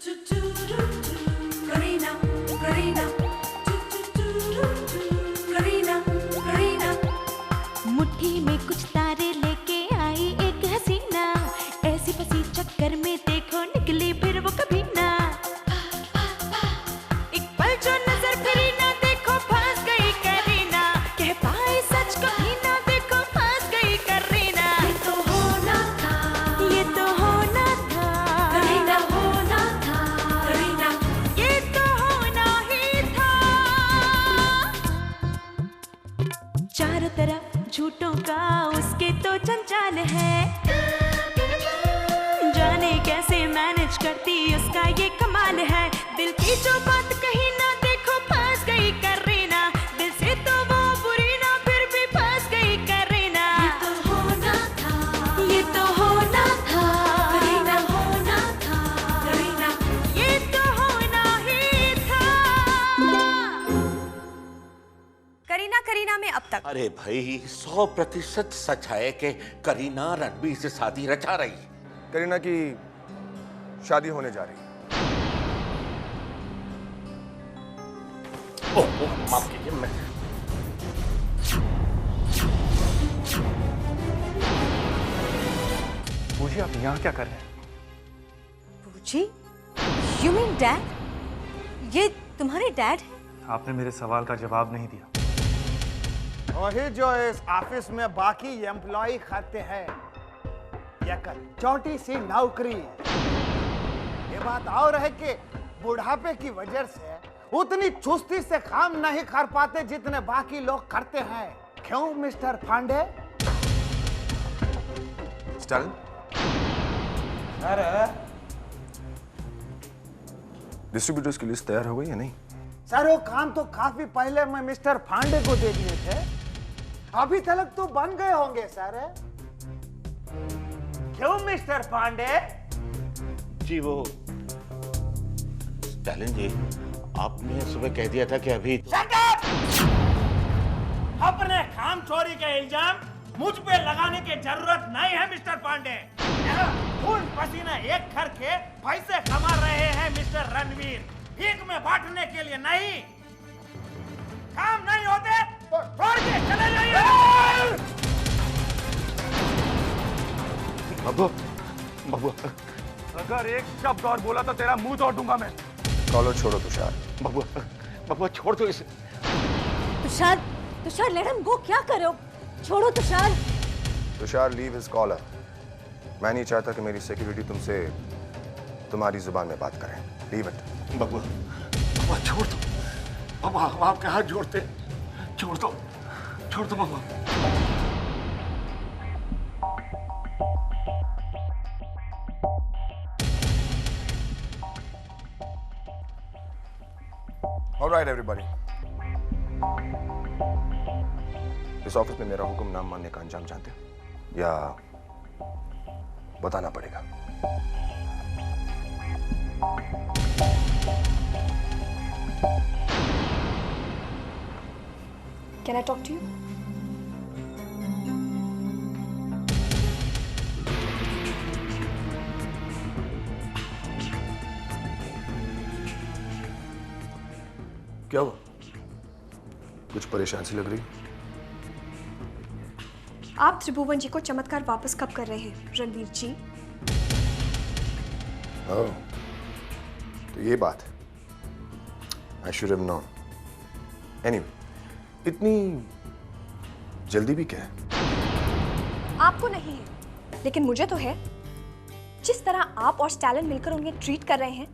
करीना करीना करीना करीना मुट्ठी में कुछ तारे लेके आई एक हसीना, ऐसी फंसी चक्कर में देखो निकली फिर वो कभी ना। एक पल जो नजर फिरी ना देखो फंस गई करीना, कह पाए सच कभी ना देखो फंस गई करीना। ये तो होना था, ये तो होना था करीना होना था, करीना ये तो होना ही था। चारों तरफ झूठों का उसके तो जंजाल है, जाने कैसे मैनेज करती उसका ये कमाल है। दिल की जो बात कही ना देखो फंस गई करीना, दिल से तो वो बुरी ना फिर भी फंस गई करीना। ये तो होना था, ये तो होना था करीना होना था, करीना ये तो होना ही था। करीना करीना में अब तक अरे भाई 100% सच है कि करीना रणबीर से शादी रचा रही है। करीना की शादी होने जा रही है। ओह माफ कीजिए, मैं पूछिए आप यहाँ क्या कर रहे हैं? पूछी? You mean dad? ये तुम्हारे डैड है? आपने मेरे सवाल का जवाब नहीं दिया। वही जो इस ऑफिस में बाकी एम्प्लॉय खाते हैं, एक छोटी सी नौकरी। ये बात और है कि बुढ़ापे की वजह से उतनी चुस्ती से काम नहीं कर पाते जितने बाकी लोग करते हैं। क्यों मिस्टर पांडे? स्टालिन, अरे डिस्ट्रीब्यूटर्स की लिस्ट तैयार हो गई या नहीं? सर वो काम तो काफी पहले मैं मिस्टर पांडे को दे दिए थे, अभी तक तो बन गए होंगे सर। क्यों मिस्टर पांडे? जी वो स्टालिन जी, आपने सुबह कह दिया था कि अभी अपने काम चोरी का इल्जाम मुझ पे लगाने की जरूरत नहीं है मिस्टर पांडे। यहाँ खून पसीना एक करके पैसे कमा रहे हैं मिस्टर रणवीर, भीख में बांटने के लिए नहीं। काम नहीं होते तो छोड़ के चले जाइए। बाबू, बाबू, अगर एक शब्द और बोला तो तेरा मुंह तोड़ दूंगा मैं। कॉलर छोड़ो तुषार। बबुआ, बबुआ छोड़ दो इसे। Tushar, Tushar let him go, क्या कर रहे हो? छोड़ो Tushar. Tushar leave his collar. मैं नहीं चाहता कि मेरी सिक्योरिटी तुमसे तुम्हारी जुबान में बात करें। Leave it. बबुआ, बबुआ छोड़ दो। बबुआ हम आपके हाथ जोड़ते, छोड़ दो, छोड़ दो बबुआ। All right, everybody. इस ऑफिस में मेरा हुक्म ना मानने का अंजाम जानते हो या बताना पड़ेगा? Can I talk to you? क्या हुआ? कुछ परेशान सी लग रही? आप त्रिभुवन जी को चमत्कार वापस कब कर रहे हैं रणवीर जी? ओह, तो ये बात। I should have known. Anyway, इतनी जल्दी भी क्या है? आपको नहीं है, लेकिन मुझे तो है। जिस तरह आप और स्टैलिन मिलकर उन्हें ट्रीट कर रहे हैं,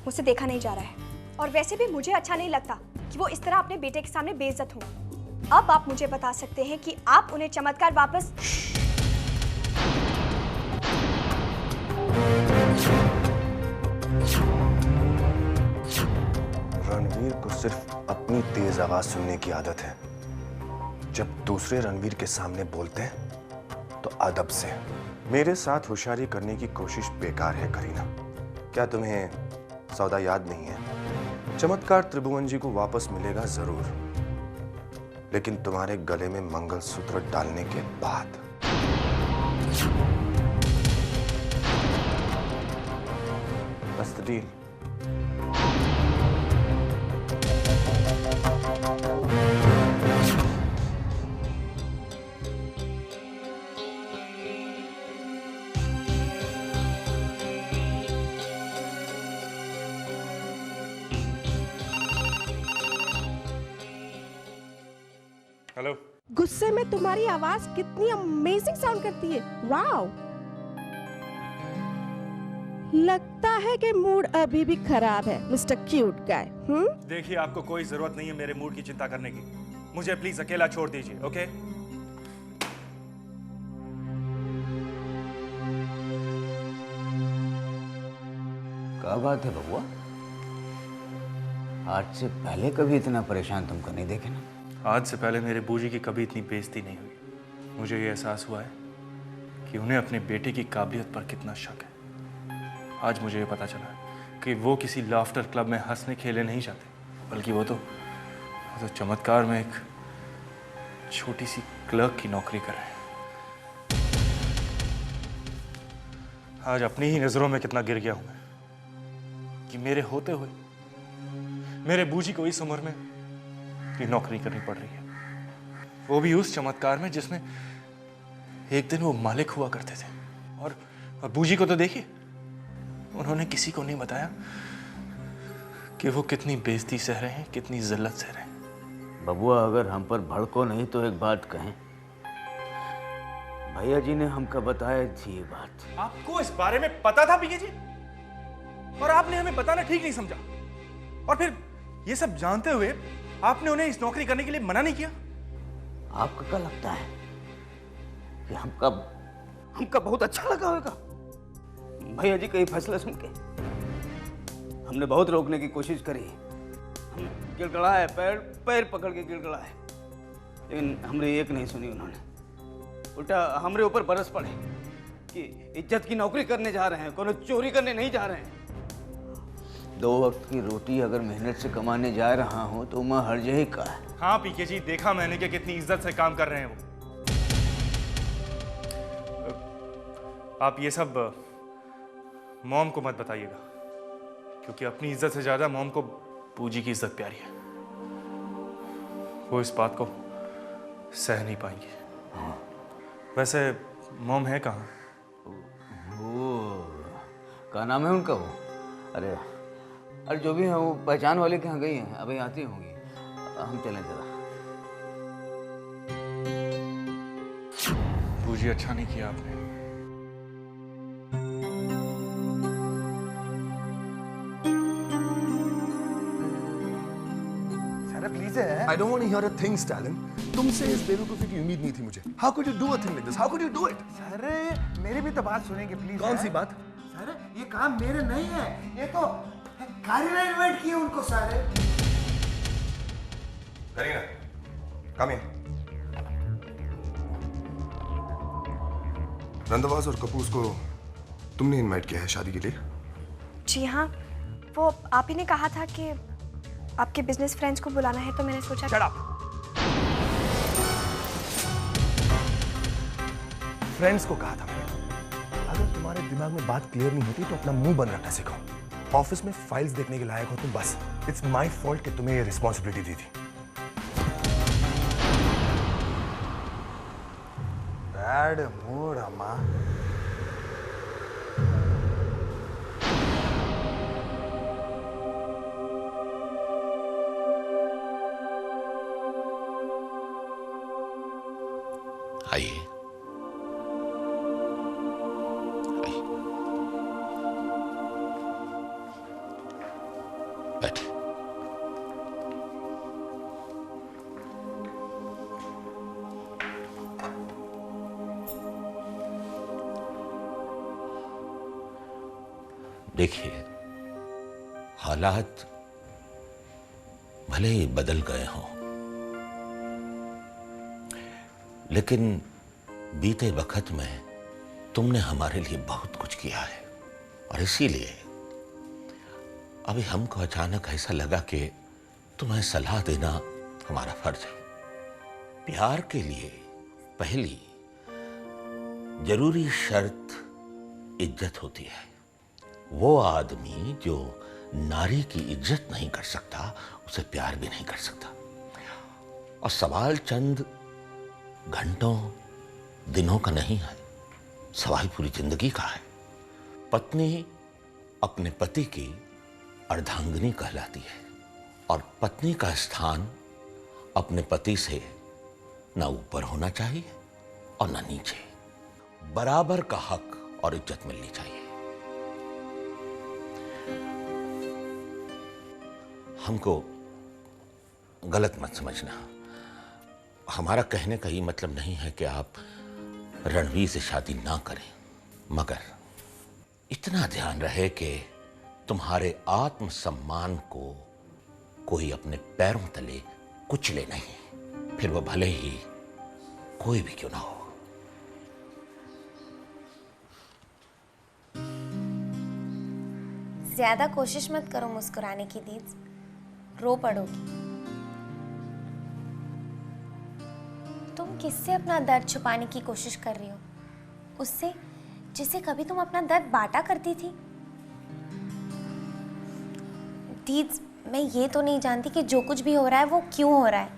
मुझसे देखा नहीं जा रहा है। और वैसे भी मुझे अच्छा नहीं लगता कि वो इस तरह अपने बेटे के सामने बेइज्जत हों। अब आप मुझे बता सकते हैं कि आप उन्हें चमत्कार वापस। रणवीर को सिर्फ अपनी तेज आवाज सुनने की आदत है। जब दूसरे रणवीर के सामने बोलते हैं तो अदब से। मेरे साथ होशियारी करने की कोशिश बेकार है करीना। क्या तुम्हें सौदा याद नहीं है? चमत्कार त्रिभुवन जी को वापस मिलेगा जरूर, लेकिन तुम्हारे गले में मंगलसूत्र डालने के बाद। That's the deal. हेलो। गुस्से में तुम्हारी आवाज कितनी अमेजिंग साउंड करती है। वाओ, लगता है कि मूड अभी भी खराब है मिस्टर क्यूट गाय। देखिए, आपको कोई जरूरत नहीं है मेरे मूड की चिंता करने की। मुझे प्लीज अकेला छोड़ दीजिए, ओके? क्या बात है बबुआ, आज से पहले कभी इतना परेशान तुमको नहीं देखे ना। आज से पहले मेरे बूजी की कभी इतनी बेइज्जती नहीं हुई। मुझे ये एहसास हुआ है कि उन्हें अपने बेटे की काबिलियत पर कितना शक है। आज मुझे ये पता चला कि वो किसी लाफ्टर क्लब में हंसने खेले नहीं जाते, बल्कि वो तो चमत्कार में एक छोटी सी क्लर्क की नौकरी कर रहे हैं। आज अपनी ही नजरों में कितना गिर गया हूं मैं कि मेरे होते हुए मेरे बूजी को इस उम्र में ये नौकरी करनी पड़ रही है, वो भी उस चमत्कार में जिसमें एक दिन वो मालिक हुआ करते थे। और बूजी को तो देखिए, उन्होंने किसी को नहीं बताया कि वो कितनी बेइज्जती सह रहे हैं, कितनी जिल्लत सह रहे हैं। बबुआ, अगर हम पर भड़को नहीं तो एक बात कहें, भैया जी ने हमको बताया थी ये बात। आपको इस बारे में पता था पीके जी, और आपने हमें बताना ठीक नहीं समझा, और फिर ये सब जानते हुए आपने उन्हें इस नौकरी करने के लिए मना नहीं किया। आपको क्या लगता है कि हमका बहुत अच्छा लगा होगा भैया जी का ये फैसला सुन के? हमने बहुत रोकने की कोशिश करी, हम गिड़गड़ाए, पैर पकड़ के गिड़गड़ाए, लेकिन हमने एक नहीं सुनी। उन्होंने उल्टा हमारे ऊपर बरस पड़े कि इज्जत की नौकरी करने जा रहे हैं, कोनो चोरी करने नहीं जा रहे हैं। 2 वक्त की रोटी अगर मेहनत से कमाने जा रहा हूं तो मैं हर जगह का है। हाँ पीके जी, देखा मैंने कि कितनी इज्जत से काम कर रहे हैं वो। आप ये सब मॉम को मत बताइएगा, क्योंकि अपनी इज्जत से ज्यादा मॉम को बूजी की इज्जत प्यारी है। वो इस बात को सह नहीं पाएंगी। हाँ। वैसे मॉम है कहाँ? वो क्या नाम है उनका? वो अरे जो भी है वो पहचान वाले के यहाँ गई हैं, अभी आती होंगी। हम चलें जरा। बूजी, अच्छा नहीं किया आपने। प्लीज है। I don't want to hear a thing, Stalin. तुमसे इस बेवकूफी की उम्मीद नहीं थी मुझे। How could you do a thing like this? How could you do it? Sir, मेरी भी तो बात सुनेंगे प्लीज। कौन सी बात? सर, ये काम मेरे नहीं है, ये तो कार्य ने इन्वाइट किए उनको सारे। Kareena, come here. रंधवास और कपूर को तुमने इनवाइट किया है शादी के लिए? जी हाँ, वो आप ही ने कहा था कि आपके बिजनेस फ्रेंड्स को बुलाना है, तो मैंने सोचा। Shut up! फ्रेंड्स को कहा था मैंने, अगर तुम्हारे दिमाग में बात क्लियर नहीं होती तो अपना मुंह बंद रखना सीखो। ऑफिस में फाइल्स देखने के लायक हो तुम, बस। इट्स माय फॉल्ट कि तुम्हें ये रिस्पॉन्सिबिलिटी दी थी। बैड मूड अम्मा। आइए, बैठिए। देखिए, हालात भले ही बदल गए हों, लेकिन बीते वक्त में तुमने हमारे लिए बहुत कुछ किया है, और इसीलिए अभी हमको अचानक ऐसा लगा कि तुम्हें सलाह देना हमारा फर्ज है। प्यार के लिए पहली जरूरी शर्त इज्जत होती है, वो आदमी जो नारी की इज्जत नहीं कर सकता, उसे प्यार भी नहीं कर सकता। और सवाल चंद घंटों दिनों का नहीं है, सवाल पूरी जिंदगी का है। पत्नी अपने पति की अर्धांगिनी कहलाती है और पत्नी का स्थान अपने पति से ना ऊपर होना चाहिए और ना नीचे, बराबर का हक और इज्जत मिलनी चाहिए। हमको गलत मत समझना, हमारा कहने का ये मतलब नहीं है कि आप रणवीर से शादी ना करें, मगर इतना ध्यान रहे कि तुम्हारे आत्मसम्मान को कोई अपने पैरों तले कुचले नहीं, फिर वो भले ही कोई भी क्यों ना हो। ज्यादा कोशिश मत करो मुस्कुराने की दीदी, रो पड़ोगी। तुम किससे अपना दर्द छुपाने की कोशिश कर रही हो? उससे जिसे कभी तुम अपना दर्द बांटा करती थी। दीदी, मैं ये तो नहीं जानती कि जो कुछ भी हो रहा है वो क्यों हो रहा है,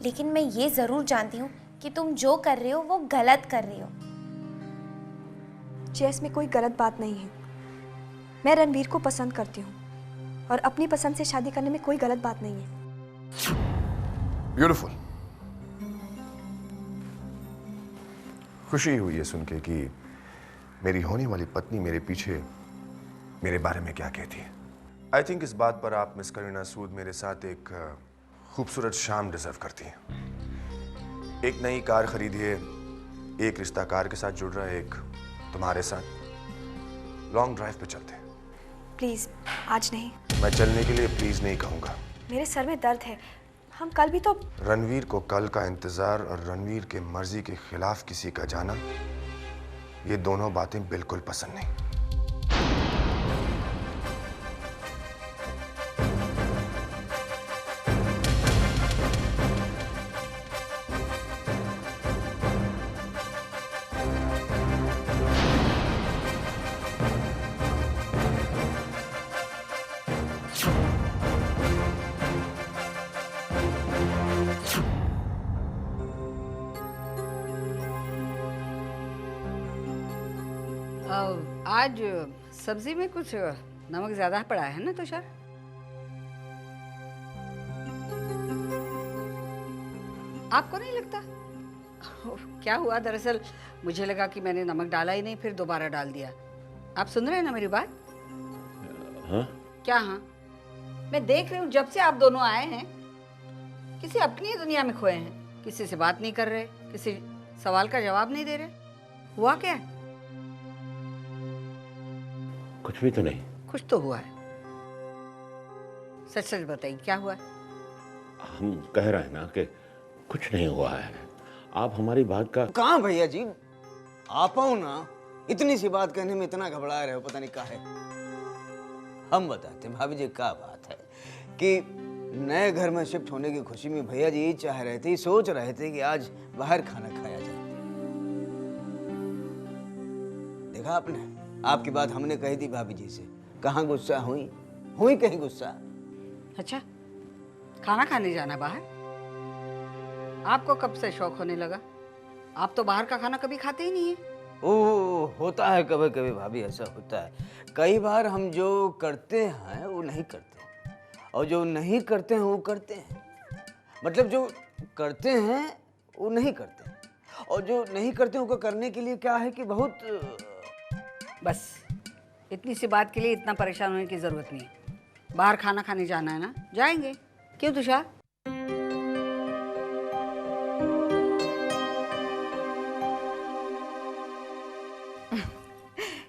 लेकिन मैं ये जरूर जानती हूँ कि तुम जो कर रही हो वो गलत कर रही हो। जैस में कोई गलत बात नहीं है। मैं रणवीर को पसंद करती हूँ और अपनी पसंद से शादी करने में कोई गलत बात नहीं है। ब्यूटीफुल। खुशी हुई है सुन के कि मेरी होने वाली पत्नी मेरे पीछे मेरे बारे में क्या कहती है। आई थिंक इस बात पर आप मिस करीना सूद मेरे साथ एक खूबसूरत शाम डिजर्व करती हैं। एक नई कार खरीदी है, एक रिश्ता कार के साथ जुड़ रहा है, एक तुम्हारे साथ। लॉन्ग ड्राइव पे चलते हैं। प्लीज आज नहीं। मैं चलने के लिए प्लीज नहीं कहूंगा। मेरे सर में दर्द है, हम कल भी तो। रणवीर को कल का इंतजार और रणवीर के मर्जी के खिलाफ किसी का जाना, ये दोनों बातें बिल्कुल पसंद नहीं। आज सब्जी में कुछ नमक ज्यादा पड़ा है ना तुषार? आपको नहीं लगता? क्या हुआ, दरअसल मुझे लगा कि मैंने नमक डाला ही नहीं, फिर दोबारा डाल दिया। आप सुन रहे हैं ना मेरी बात? हाँ? क्या हाँ? मैं देख रही हूँ जब से आप दोनों आए हैं किसी अपनी ही दुनिया में खोए हैं, किसी से बात नहीं कर रहे, किसी सवाल का जवाब नहीं दे रहे। हुआ क्या है? कुछ भी तो नहीं। कुछ तो हुआ है, सच सच बताइए क्या हुआ है? हम कह रहे हैं ना कि कुछ नहीं हुआ है, आप हमारी बात का। कहाँ भैया जी, आप आओ ना, इतनी सी बात कहने में इतना घबरा रहे हो, पता नहीं क्या है। हम बताते हैं भाभी जी, क्या बात है कि नए घर में शिफ्ट होने की खुशी में भैया जी चाह रहे थे, सोच रहे थे कि आज बाहर खाना खाया जाए। देखा आपने, आपकी बात हमने कही थी भाभी जी से, कहाँ गुस्सा हुई कहीं गुस्सा। अच्छा, खाना खाने जाना बाहर? आपको कब से शौक होने लगा? आप तो बाहर का खाना कभी खाते ही नहीं है। ओ, होता है कभी कभी भाभी, ऐसा होता है। कई बार हम जो करते हैं वो नहीं करते, और जो नहीं करते हैं वो करते हैं। मतलब जो करते हैं वो नहीं करते, और जो नहीं करते उनको करने के लिए क्या है कि बहुत। बस इतनी सी बात के लिए इतना परेशान होने की जरूरत नहीं है। बाहर खाना खाने जाना है ना, जाएंगे। क्यों तुषार?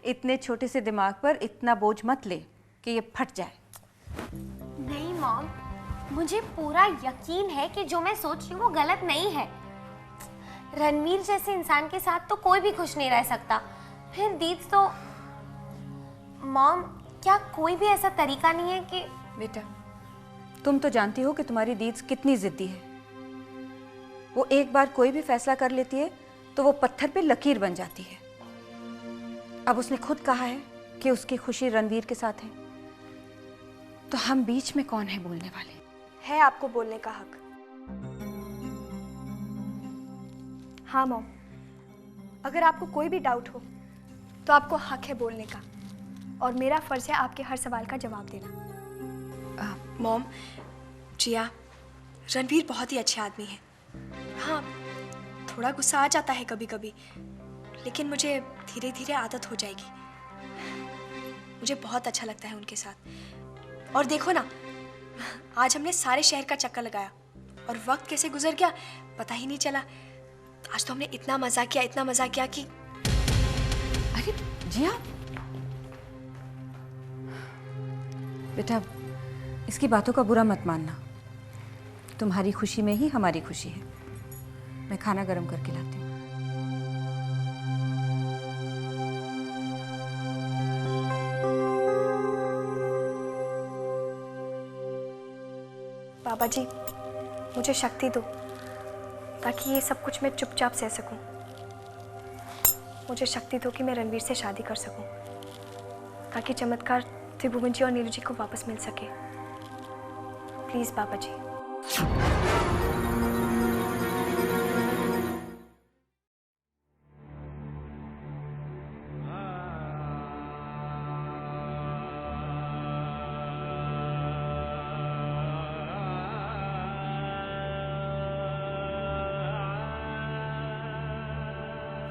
इतने छोटे से दिमाग पर इतना बोझ मत ले कि ये फट जाए। नहीं मॉम, मुझे पूरा यकीन है कि जो मैं सोच रही हूँ वो गलत नहीं है। रणवीर जैसे इंसान के साथ तो कोई भी खुश नहीं रह सकता। फिर दीद तो मॉम, क्या कोई भी ऐसा तरीका नहीं है कि। बेटा, तुम तो जानती हो कि तुम्हारी दीद कितनी जिद्दी है। वो एक बार कोई भी फैसला कर लेती है तो वो पत्थर पे लकीर बन जाती है। अब उसने खुद कहा है कि उसकी खुशी रणवीर के साथ है, तो हम बीच में कौन है बोलने वाले? है आपको बोलने का हक। हाँ मॉम, अगर आपको कोई भी डाउट हो तो आपको हक है बोलने का, और मेरा फर्ज है आपके हर सवाल का जवाब देना। मॉम, जिया, रणवीर बहुत ही अच्छे आदमी है। हाँ, थोड़ा गुस्सा आ जाता है कभी कभी, लेकिन मुझे धीरे धीरे आदत हो जाएगी। मुझे बहुत अच्छा लगता है उनके साथ। और देखो ना, आज हमने सारे शहर का चक्कर लगाया और वक्त कैसे गुजर गया पता ही नहीं चला। आज तो हमने इतना मजा किया, इतना मजा किया कि अरे जिया, बेटा इसकी बातों का बुरा मत मानना। तुम्हारी खुशी में ही हमारी खुशी है। मैं खाना गर्म करके लाती हूँ। बाबा जी, मुझे शक्ति दो ताकि ये सब कुछ मैं चुपचाप सह सकूं। मुझे शक्ति दो कि मैं रणवीर से शादी कर सकूं, ताकि चमत्कार त्रिभुवन जी और नीलू जी को वापस मिल सके। प्लीज बाबा जी।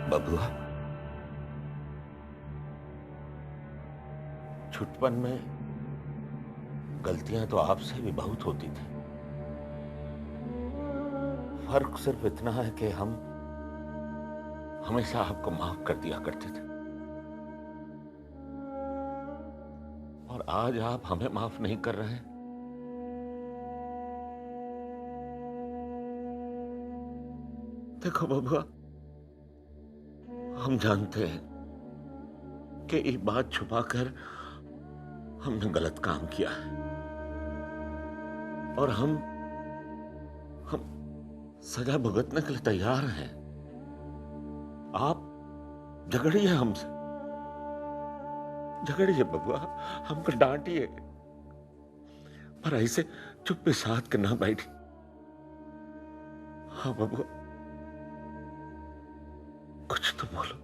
बबुआ, छुटपन में गलतियां तो आपसे भी बहुत होती थी। फर्क सिर्फ इतना है कि हम हमेशा आपको माफ कर दिया करते थे, और आज आप हमें माफ नहीं कर रहे हैं। देखो बबुआ, हम जानते हैं कि ये बात छुपाकर हमने गलत काम किया है, और हम सजा भुगतने के लिए तैयार हैं। आप झगड़िए हमसे, झगड़िए बबुआ, हमको डांटिए, पर ऐसे चुप्पे साथ के ना बैठी। हाँ बबुआ, कुछ तो बोलो,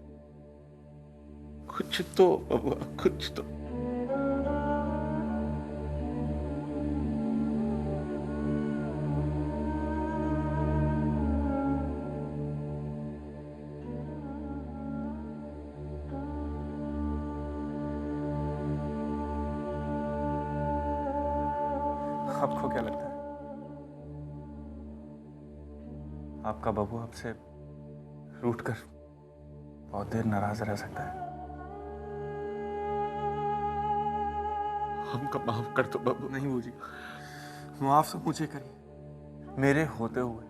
कुछ तो बबुआ, कुछ तो। आपको क्या लगता है आपका बबू आपसे रूठ कर बहुत देर नाराज रह सकता है? हमको माफ कर दो बबू। नहीं बूजी, माफ तो मुझे करिए। मेरे होते हुए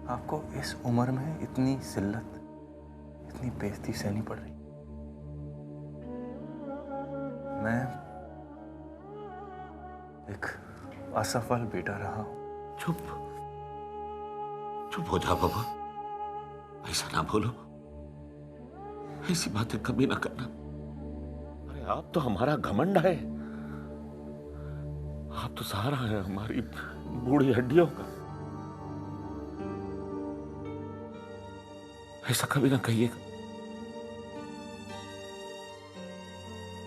आपको इस उम्र में इतनी जिल्लत, इतनी बेइज्जती सहनी पड़ रही। मैं एक असफल बेटा रहा हूं। चुप चुप हो जा बाबा, ऐसा ना बोलो, ऐसी बातें कभी ना करना। अरे आप तो हमारा घमंड है, आप तो सहारा है हमारी बूढ़ी हड्डियों का। ऐसा कभी ना कहिएगा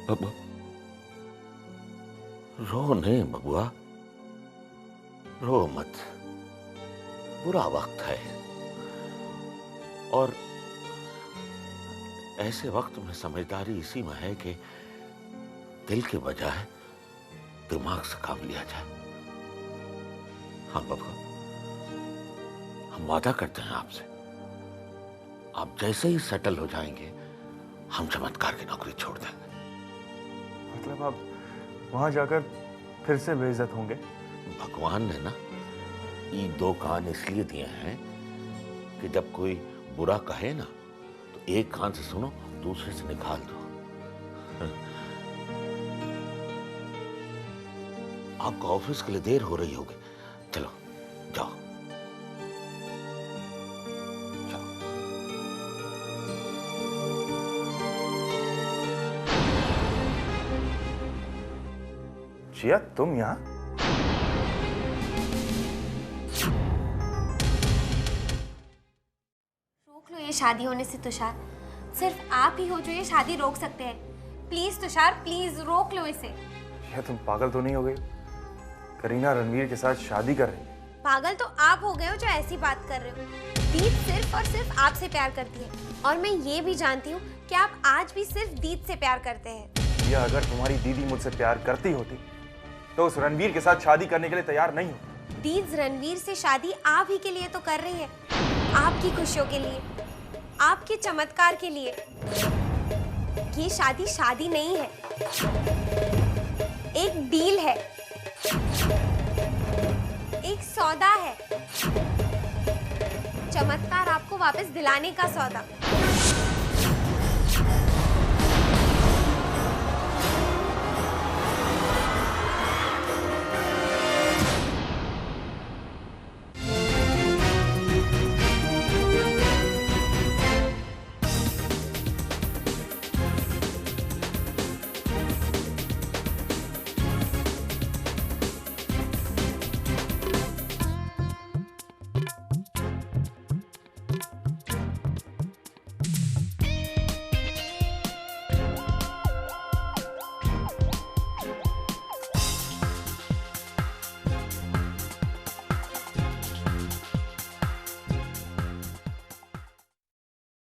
बाबा। रो नहीं बबुआ, रो मत, बुरा वक्त है, और ऐसे वक्त में समझदारी इसी में है कि दिल के बजाय दिमाग से काम लिया जाए। हाँ बबुआ, हम वादा करते हैं आपसे, आप जैसे ही सेटल हो जाएंगे हम चमत्कार की नौकरी छोड़ देंगे। मतलब आप वहां जाकर फिर से बेइज्जत होंगे? भगवान ने ना ये दो कान इसलिए दिए हैं कि जब कोई बुरा कहे ना तो एक कान से सुनो, दूसरे से निकाल दो। आपको ऑफिस के लिए देर हो रही होगी, चलो जाओ। जिया तुम यहाँ? रोक लो ये शादी होने से तुषार। सिर्फ आप ही हो जो ये शादी रोक सकते हैं। प्लीज तुषार, प्लीज रोक लो इसे। जिया तुम पागल तो नहीं हो गई? करीना रणवीर के साथ शादी कर रही है। पागल तो आप हो गए हो जो ऐसी बात कर रहे हो। दीद सिर्फ और सिर्फ आपसे प्यार करती है और मैं ये भी जानती हूँ कि आप आज भी सिर्फ दीद से प्यार करते हैं। या अगर तुम्हारी दीदी मुझसे प्यार करती होती तो उस रणवीर के साथ शादी करने के लिए तैयार नहीं होती। दीद रणवीर से शादी आप ही के लिए तो कर रही है, आपकी खुशियों के लिए, आपके चमत्कार के लिए। ये शादी शादी नहीं है, एक डील है, एक सौदा है। चमत्कार आपको वापस दिलाने का सौदा।